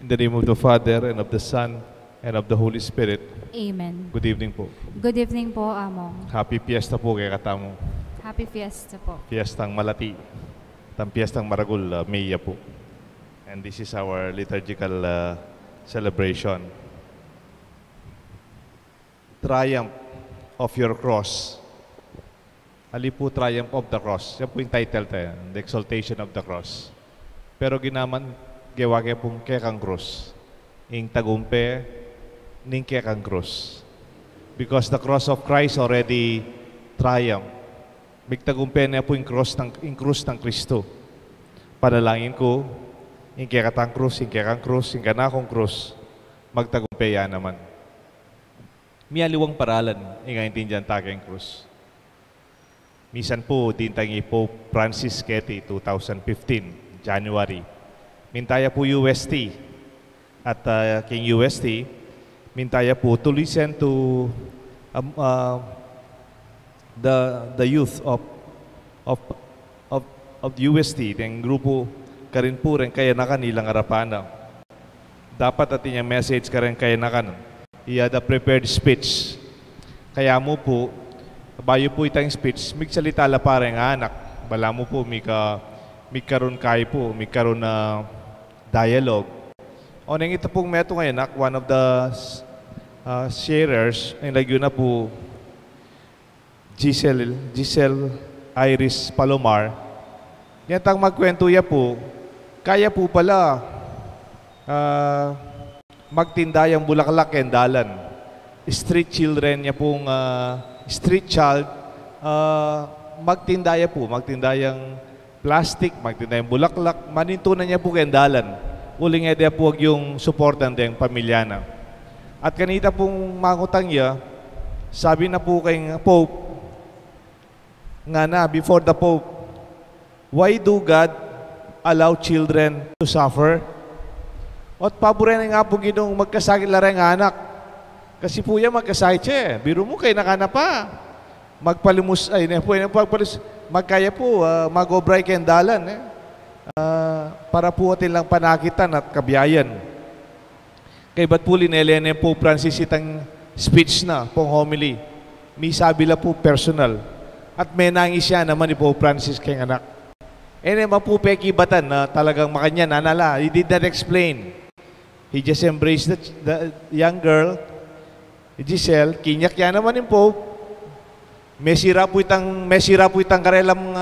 In the name of the Father, and of the Son, and of the Holy Spirit. Amen. Good evening po. Good evening po, Among. Happy Fiesta po kay Katamo. Happy Fiesta po. Fiestang Malati. Fiestang Maragul, Maya po. And this is our liturgical celebration. Triumph of your cross. Ali po, Triumph of the Cross. Yan po yung title tayo, The Exaltation of the Cross. Pero ginaman, gewake pong kekang cross. Ing tagumpe, ning kekang cross. Because the cross of Christ already triumphed. Migtagumpe na po yung krus ng Kristo. Panalangin ko, yung kekatang krus, yung kekang krus, yung kanakong krus, magtagumpe yan naman. Miyaliwang paralan, yung intindihan takeng krus. Misan po, dintangi Pope Francis Ketty, 2015, January. Mintaya po UST. At king UST, mintaya po to listen to the youth of UST, yung grupo karin po rin kaya na kanilang harapan. Dapat atin yung message karin kaya na kanan. Iya the prepared speech. Kaya mo po, bayo po itang speech, migsalita la parang anak. Bala mo po, karon kay po, karon na dialogue. O nang ito pong meto ngayon, one of the sharers, ang lagyo na po, Giselle Iris Palomar. Yan tang magkwento ya po, kaya po pala magtindayang bulaklak and dalan. Street children niya pong street child, magtindaya po, magtindayang plastic, magtindayang bulaklak, manintunan niya po kendalan. Uling edya po yung supportan din pamilya na. At kanita pong mangutang niya, sabi na po kay Pope, nga na, before the Pope, why do God allow children to suffer? At paborin nga po ginong magkasakit larang anak. Kasi po yan magkasakit siya eh. Biro mo kayo nakana pa. Magpalimus, ay, magkaya po, mag-obray kendalan eh. Para po atin lang panakitan at kabiyayan. Kay ba't po linelene po Francis itang speech na, pong homily. May sabi la po personal. At may nangis siya naman ni Pope Francis kay anak. E naman po pekibatan na talagang makanya nanala. He did not explain. He just embraced the young girl, Giselle. Kinyak yan naman yung Pope. Mesira po itang karelang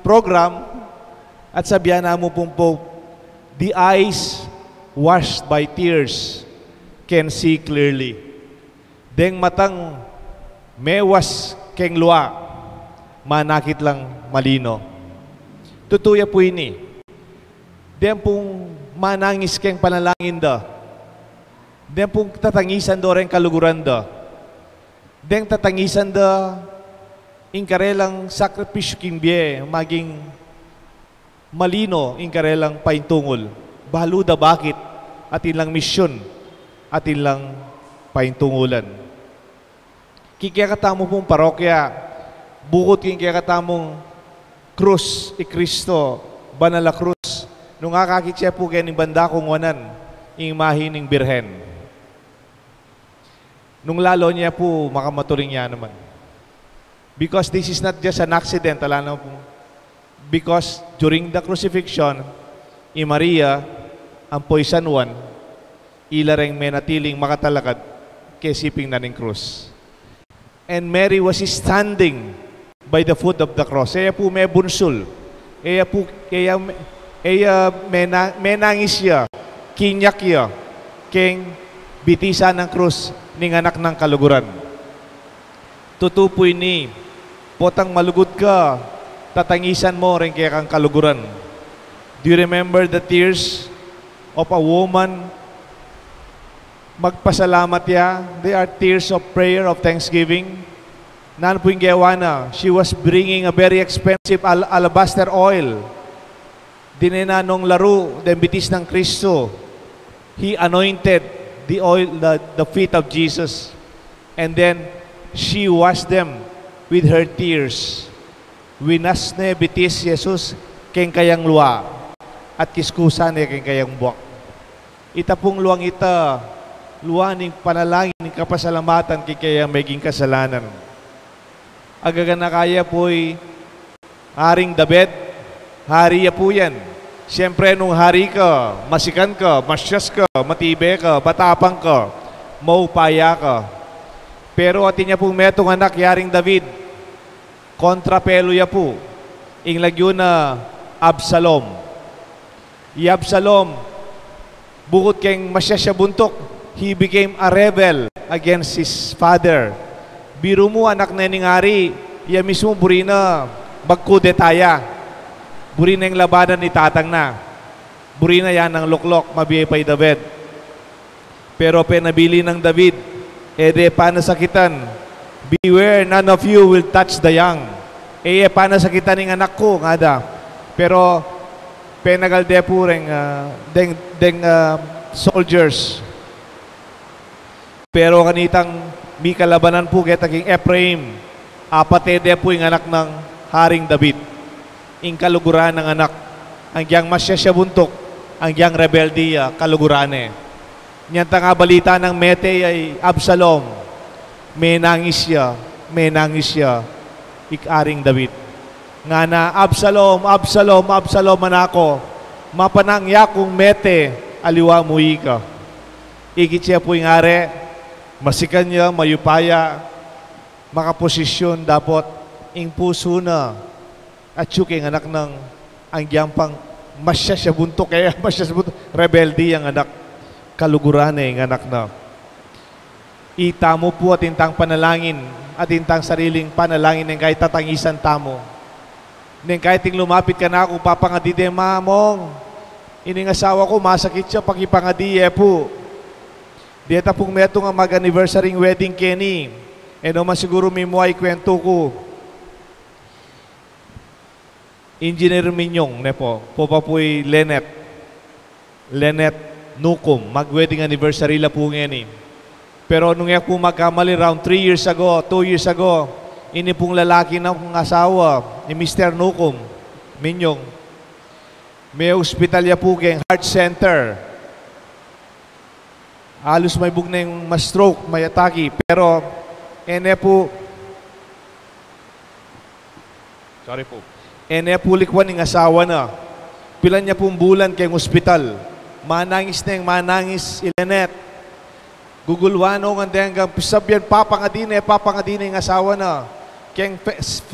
program. At sabihan na mo pong Pope, the eyes washed by tears can see clearly. Deng matang mewas keng luwa, manakit lang malino. Tutuya po ini. Deng pong manangis keng panalangin da. Deng pong tatangisan do rin kaluguran da. Deng tatangisan da ingkarelang sakripisyo king biye, maging malino in karelang paintungol. Baluda bakit? Atin lang misyon. Atin lang paintungulan. Kikiyakatamo pong parokya. Bukod kikiyakatamong krus i Kristo, banala krus. Nung akakit siya po kaya ng banda kong wanan, ing mahining birhen. Nung lalo niya po, makamaturing niya naman. Because this is not just an accident, alam na po. Because during the crucifixion, Maria, ang poisan one, ilareng menatiling makatalakad kesiping na ng krus. And Mary was standing by the foot of the cross. Kaya po may bunsul. Kaya menangis siya, kinyak siya, keng bitisa ng krus ning anak ng kaluguran. Tutupoy ni, potang malugod ka, tatangisan mo rin kaya kang kaluguran. Do you remember the tears of a woman? Magpasalamat ya. They are tears of prayer, of thanksgiving. Nan po yung gawa na, she was bringing a very expensive alabaster oil. Dinenanong laro, the bitis ng Kristo. He anointed the oil, the feet of Jesus. And then, she washed them with her tears. Winas ne bitis Jesus keng kayang luwa at kiskusan ne keng kayang buwak. ita pong luang ita, luaning panalangin ng kapasalamatan kaya maging kasalanan. Agaga na kaya po'y Haring David, hari ya po yan. Siyempre, nung hari ka, masikan ka, masyas ka, matibe ka, batapang ka, maupaya ka. Pero atin niya pong metong anak, Haring David, kontrapelo ya po, inglagyo na Absalom. I Absalom, bukod keng masyas siya buntok, he became a rebel against his father. Biro mo, anak na ning hari, iya mismo buri na magkudetaya. Buri na yung labanan ni tatang na. Buri na yan ng luklok, mabiyay pa'y David. Pero penabili ng David, ede panasakitan, beware, none of you will touch the young. Panasakitan ng anak ko, nga da. Pero penagalde po rin, soldiers. Pero kanitang may kalabanan po kaya Ephraim, apatede po yung anak ng Haring David. Ing kaluguran ng anak, ang giyang masya siya buntok, ang giyang rebeldiya, kaluguran eh. Niyan nga balita ng Mete ay Absalom, may nangis siya, ikaring David. Nga na, Absalom, Absalom, Absalom manako, mapanangya kong Mete, aliwa muhi ka. Ikit siya po yung are, masikan niya, mayupaya, makaposisyon, dapat ing puso na at yung anak ng ang giyampang masya siya buntok, kaya masya siya buntok, rebelde ang anak, kaluguran ang anak na. Itamo po at intang panalangin, at intang sariling panalangin ng kahit tatangisan tamo. Neng kahit ting lumapit ka na ako, papangadide, mamong, ining asawa ko, masakit siya, pagipangadiye po. Dieta pong meto nga mag-anniversary wedding Kenny. Man siguro may muay kwento ko. Engineer Minyong, nepo, po pa po'y Lenet Nukum, mag-wedding anniversary la po ngayon. Pero nung yan po magkamali, around 2 years ago, ini pong lalaki na kong asawa, ni Mr. Nukum, Minyong, may hospital ya po kayong heart center. Halos may bug na yung ma-stroke, may atake. Pero, likwan ng asawa na. Pilan niya pong bulan kayong ospital. Manangis na yung manangis, Ilanet. Gugulwano nga hanggang pisabyan, papangadine yung asawa na. Kayong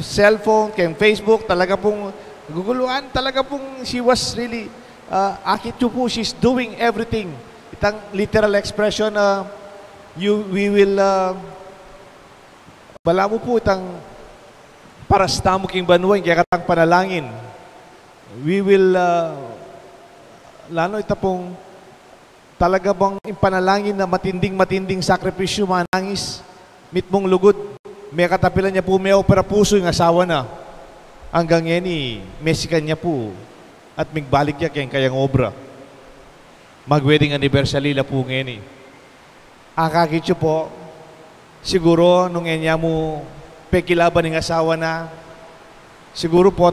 cellphone, kayong Facebook, talaga pong gugulwan, talaga pong she was really, akit po, she's doing everything. Itang literal expression na we will bala mo po itang parastamo king banway kaya katang panalangin. We will lalo ita pong talaga bang impanalangin na matinding sakripisyo, manangis, mitmong lugod. May katapilan niya po, may opera puso yung asawa na. Hanggang yan mesikan niya po at migbalik niya kayang obra. Mag-wedding anniversary la po ngayon. Akakit po, siguro nung enya mo pekilaban ng asawa na, siguro po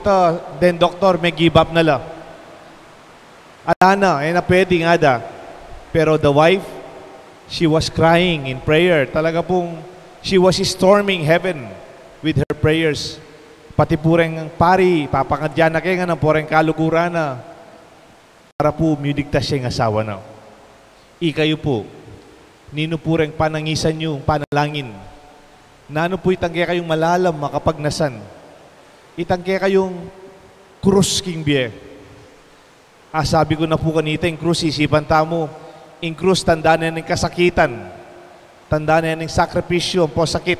then doktor may give up na la. Ala na pwede nga da. Pero the wife, she was crying in prayer. Talaga pong, she was storming heaven with her prayers. Pati pureng pari, papangadyan na kayo nga ng pureng kaluguran na. Para po miligtas siya yung asawa na. Ikayo po, nino po rin panangisan nyo, panalangin. Nano po itangke kayong malalam, makapagnasan. Itangke kayong krus king biye. Sabi ko na po kanita, yung krus, isipan tamo, yung krus, tandaan na ng kasakitan. Tandaan na ng sakripisyo, po sakit.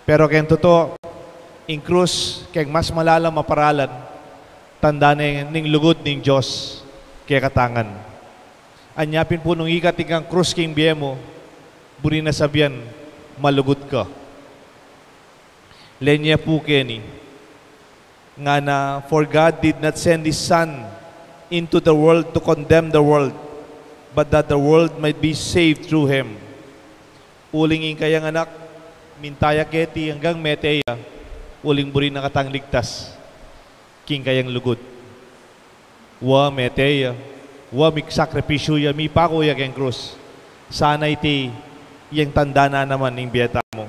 Pero kayong totoo, yung krus, kayong mas malalam, maparalan, tandaan na ng lugod ng Diyos. Kaya katangan. Anyapin po nung ikatikang krus king biye mo, buri na sabihan, malugod ka. Lenya po Kenny, nga na, for God did not send His Son into the world to condemn the world, but that the world might be saved through Him. Ulingin kayang anak, mintaya keti hanggang meteya, uling buri na katang ligtas, king kayang lugod. Wa meteya, Wa mik sakripisyo ya mi pa ko ya keng krus. Sana iti yung tanda na naman ng biyeta mo.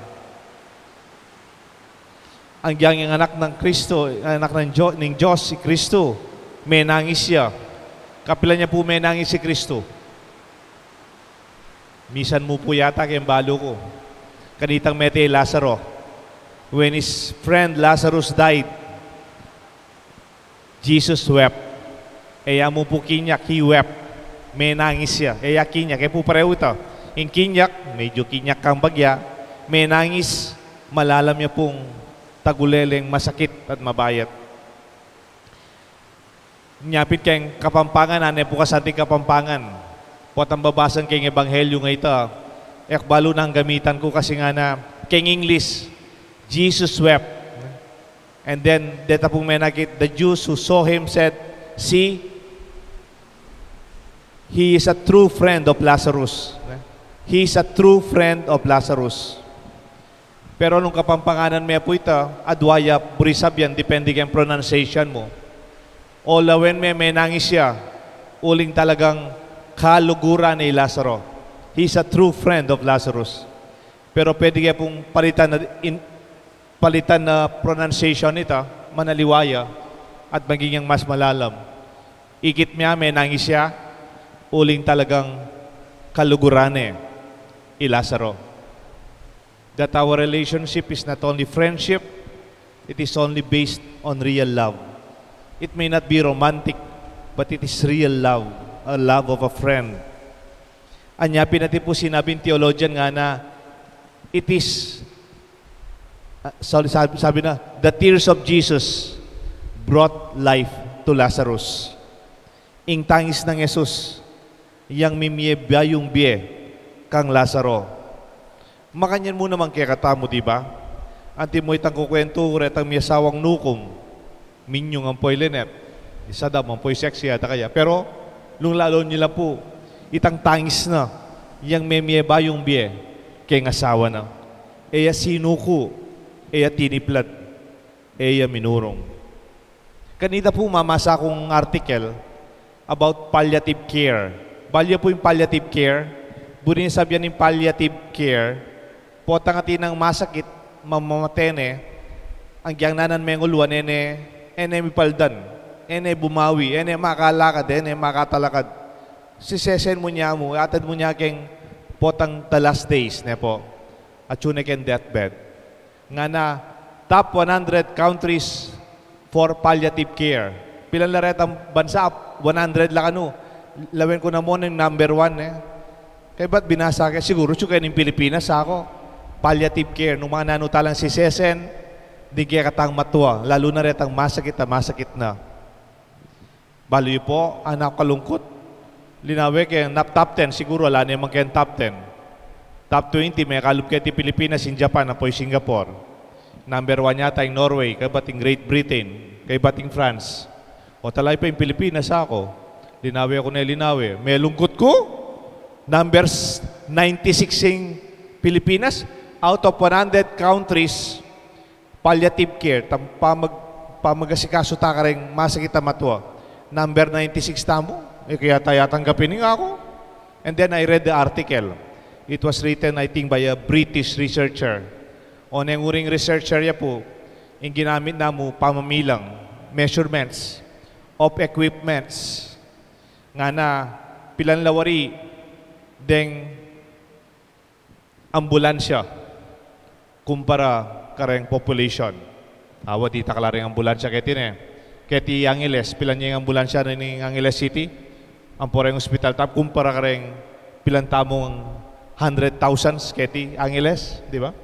Ang yang anak ng Kristo, anak ng Diyos, si Kristo, may nangis siya. Kapila niya po may nangis si Kristo. Misan mo po yata kayong balo ko. Kanitang mete Lazaro. When his friend Lazarus died, Jesus wept. Eya mo po kinyak, he wept. May nangis siya. Eya kinyak, kaya po pareho ito. Yung kinyak, medyo kinyak kang bagya. May nangis, malalam niya pong taguleleng masakit at mabayat. Nyapit kayong kapampangan, ane po kasanting kapampangan. Po at ang babasan kayong ebanghelyo nga ito. Ekbalo na ang gamitan ko kasi nga na kayong English, Jesus wept. And then, deta pong may nakit, the Jews who saw him said, see, he is a true friend of Lazarus. He is a true friend of Lazarus. Pero nung kapampanganan may po ito, adwaya, burisab yan, depende kang pronunciation mo. O lawen may nangis siya, uling talagang kaluguran ni Lazaro. He's a true friend of Lazarus. Pero pwede kaya pong palitan na pronunciation nito, manaliwaya, at magiging mas malalam. Ikit niya, may nangis siya, uling talagang kaluguran ni Lazaro. That our relationship is not only friendship, it is only based on real love. It may not be romantic, but it is real love, a love of a friend. Anya, pinati po sinabing theologian nga na, it is, sabi na, the tears of Jesus brought life to Lazarus. Ing tangis ng Jesus, yang mimye bayong biye kang Lazaro. Makanyan mo naman kaya katamo, di ba? Anti mo itang kukwento, retang miyasawang nukom, minyong ang poy linet. Isa daw, ang poy sexy ata kaya. Pero, nung lalo nila po, itang tangis na, yang memye bayong biye, kaya asawa na. Eya sinuko, eya tiniplad, eya minurong. Kanina po mamasa akong article about palliative care. Balya po yung palliative care. Burin sabihan ng palliative care, potang atinang masakit, mamamatene, ang giyang nanan menguluan, ene mipaldan, ene bumawi, ene makalakad, ene makatalakad. Sisesen mo niya mo, atad mo niya keng potang the last days, ne po, at yun ken deathbed. Nga na, top 100 countries for palliative care. Pilang laret ang bansa, 100 lang ano. Lawin ko na mo ng number 1, Kaya ba't binasa ka? Siguro siya kayo ng Pilipinas ako. Palliative care, nung mga nanutalang si Sesen, di kaya katang matuwa, lalo na rin ang masakit na. Baloy po, anak kalungkot. Linawe kaya top 10, siguro wala na yung mga top 10. Top 20, may kalup kaya ti Pilipinas, in Japan, apoy Singapore. Number 1 yata yung Norway, kaya bating Great Britain, kaya bating France. O talay pa yung Pilipinas ako. Linawe ako na linawe. May lungkot ko, numbers 96 yung Pilipinas, out of 100 countries, palliative care, pamagasikaso ta ka rin masakit na matwa. Number 96 tamo, kaya tayo tanggapin nga ako. And then I read the article. It was written, I think, by a British researcher. O na yung uring researcher niya po, yung ginamit na mo pamamilang, measurements of equipments, nga na pilanlawari, deng ambulansya, kumpara kareng population. Awa di takalaring ambulansya kaya Keti Angeles, pilan niya yung ambulansya na ng Angeles City, ang poreng hospital tap, kumpara kareng pilan tamong 100,000 keti Angeles, di ba?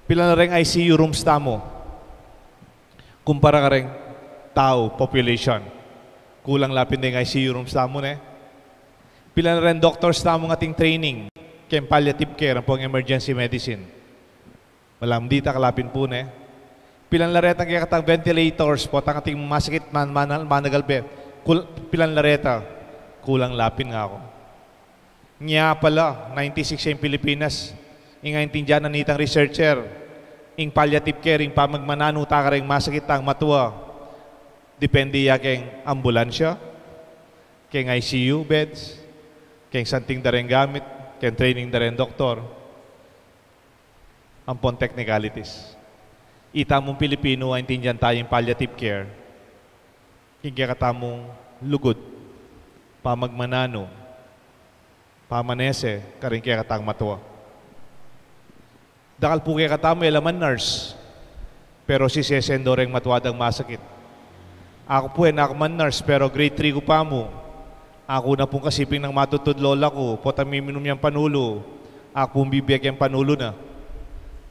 Pilan na rin ICU rooms tamo, kumpara kareng tao, population. Kulang lapin na yung ICU rooms tamo, Pilan na rin doctors tamo ng ating training, kaya palliative care, ang pong emergency medicine. Walang dita kalapin po, Pilan lareta kaya katang ventilators po, tang ating masakit managalbe. Pilan lareta, kulang lapin nga ako. Nga pala, 96 yung Pilipinas, ingaintindihan na nitang researcher, ing palliative care, ing pamagmanano, takaring masakit ang matuwa. Depende yakeng ambulansya. keng ICU beds, keng santing dareng gamit, keng training dareng doktor, ampon technicalities. Ita mong Pilipino, intindihan tayong palliative care, kaya katamong lugod, pamagmanano, pamanese, karing kaya katang matuwa. Dakal po kaya katamo, elaman nurse, pero si sesendo rin matuwadang masakit. Ako po nakman nurse, pero grade 3 ko pa mo. Ako na pong kasiping ng matutod lola ko, potamiminum niyang panulo. Ako pong bibigyan yung panulo na.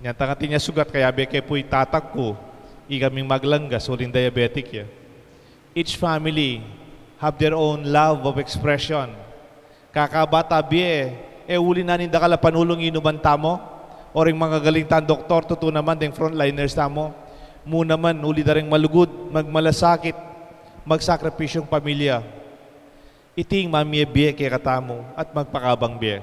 Yan tangati niya sugat, kaya beke po itatak ko. Ikaming maglanggas, uling diabetic ya. Each family have their own love of expression. Kakabata biye, uli na ninda kala panulong inubanta mo, o ring mga galing tan doktor, totoo naman ding frontliners tamo, muna man uli na rin malugod, magmalasakit, magsakripisyong pamilya. Iting mamiye biye kay katamo at magpakabang biye.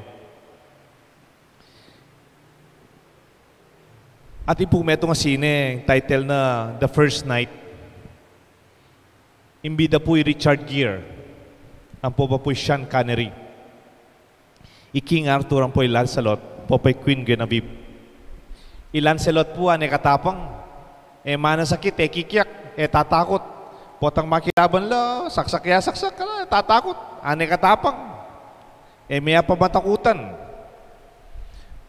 At ipumeto nga sine, title na The First Night. Imbida po'y Richard Gere. Ang po ba po'y Sean Connery. King Arthur ang po'y Lancelot, po po'y Queen Guinevere. Lancelot po ane katapang, mana sakit, kikyak, tatakot. Potang makilaban la, saksak ka la, tatakot. Ane katapang. Maya pa matakutan.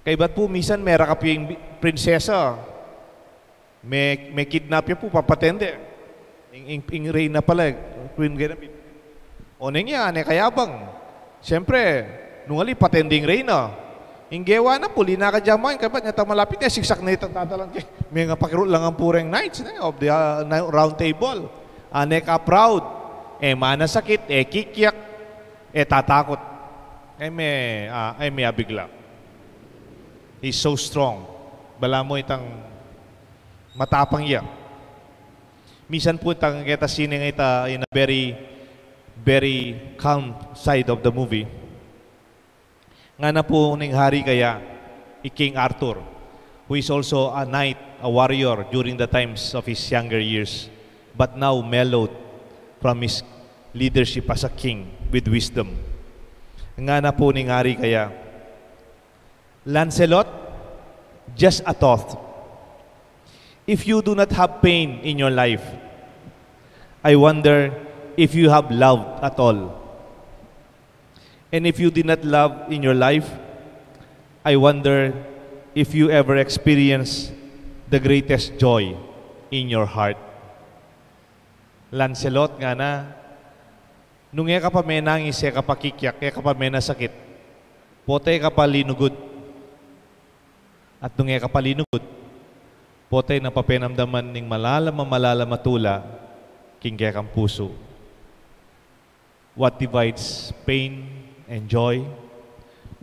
Kaya ba't po minsan mera ka yung prinsesa, may kidnap yan po, papatende. Ing reyna pala, Queen Guinevere. O niya, ane kayabang. Siyempre, nungali patending reyna. Inggewa na po, lina ka dyaman, kabat niya malapit niya, siksak na itang tatalang kay. May nga pakirot lang ang pureng knights of the round table. Ane ka proud, mana sakit, kikyak, tatakot. May abigla. He's so strong. Bala mo itang matapang iya. Misan po itang kita sining ita in a very, very calm side of the movie. Nga na po ning hari kaya, King Arthur, who is also a knight, a warrior during the times of his younger years, but now mellowed from his leadership as a king with wisdom. Nga na po ning hari kaya, Lancelot, just a thought. If you do not have pain in your life, I wonder if you have loved at all. And if you did not love in your life, I wonder if you ever experience the greatest joy in your heart. Lancelot nga na, nung ka pa may nangis, ka pa kikyak, ka pa may nasakit, pote ka pa linugod. At nung ka pa linugod, pote na papenamdaman ning malalamatula, kingkaya kang puso. What divides pain and joy?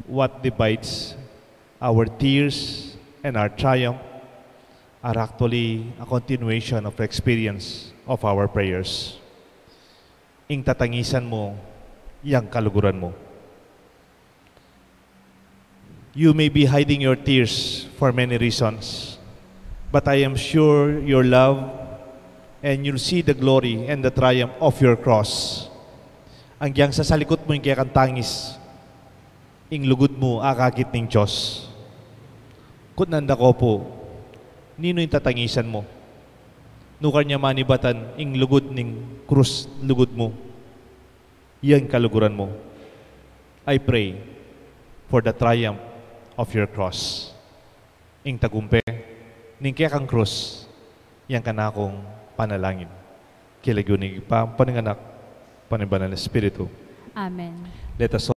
What divides our tears and our triumph are actually a continuation of the experience of our prayers. Ing tatangisan mo, yang kaluguran mo. You may be hiding your tears for many reasons, but I am sure your love and you'll see the glory and the triumph of your cross. Ang giyang sa salikot mo yung kaya kantangis, ing lugod mo akakit ng Diyos. Kunanda ko po, nino yung tatangisan mo? Nukar niya manibatan, ing lugod ng krus, lugod mo. Yan kaluguran mo. I pray for the triumph of your cross. Ing tagumpe, ning kaya kang krus, yan kanakong panalangin. Kilagyo ni paninganak, Panibanal na Espiritu. Amen. Let us